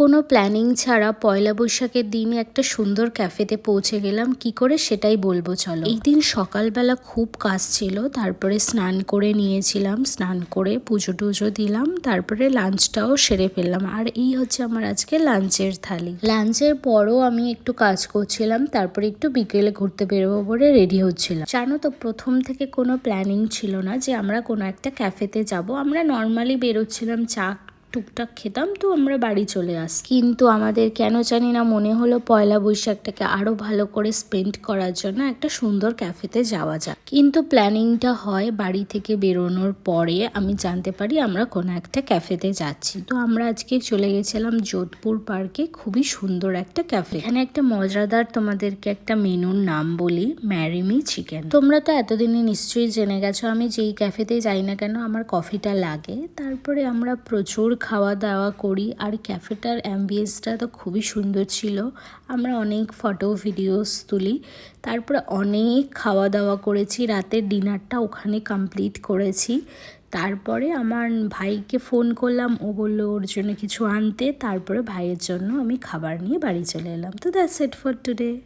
কোনো প্ল্যানিং ছাড়া পয়লা বৈশাখের দিন একটা সুন্দর ক্যাফেতে পৌঁছে গেলাম। কি করে সেটাই বলবো চলো। এই দিন সকালবেলা খুব কাজ ছিল, তারপরে স্নান করে নিয়েছিলাম, স্নান করে পুজো টুজো দিলাম, তারপরে লাঞ্চটাও সেরে ফেললাম। আর এই হচ্ছে আমার আজকে লাঞ্চের থালি। লাঞ্চের পরও আমি একটু কাজ করছিলাম, তারপরে একটু বিকেলে ঘুরতে বেরোবো বলে রেডি হচ্ছিলাম। জানো তো, প্রথম থেকে কোনো প্ল্যানিং ছিল না যে আমরা কোনো একটা ক্যাফেতে যাব। আমরা নর্মালি বেরোচ্ছিলাম, চা টুকটাক খেতাম, তো আমরা বাড়ি চলে আসি। কিন্তু আমাদের কেন জানি না মনে হলো পয়লা বৈশাখটাকে আরো ভালো করে স্পেন্ড করার জন্য একটা সুন্দর ক্যাফেতে যাওয়া যাক। কিন্তু প্ল্যানিংটা হয় বাড়ি থেকে বেরোনোর পরে আমি জানতে পারি আমরা কোনো একটা ক্যাফেতে যাচ্ছি। তো আমরা আজকে চলে গেছিলাম যোধপুর পার্কে, খুবই সুন্দর একটা ক্যাফে। এখানে একটা মজাদার তোমাদেরকে একটা মেনুর নাম বলি, ম্যারি মি চিকেন। তোমরা তো এতদিনে নিশ্চয়ই জেনে গেছো আমি যেই ক্যাফেতে যাই না কেন আমার কফিটা লাগে। তারপরে আমরা প্রচুর খাওয়া দাওয়া করি, আর ক্যাফেটার অ্যাম্বিয়েন্সটা তো খুবই সুন্দর ছিল। আমরা অনেক ফটো ভিডিওস তুলি, তারপরে অনেক খাওয়া দাওয়া করেছি, রাতের ডিনারটা ওখানে কমপ্লিট করেছি। তারপরে আমার ভাইকে ফোন করলাম, ও বললো ওর জন্য কিছু আনতে, তারপরে ভাইয়ের জন্য আমি খাবার নিয়ে বাড়ি চলে এলাম। তো দ্যাটস ইট ফর টুডে।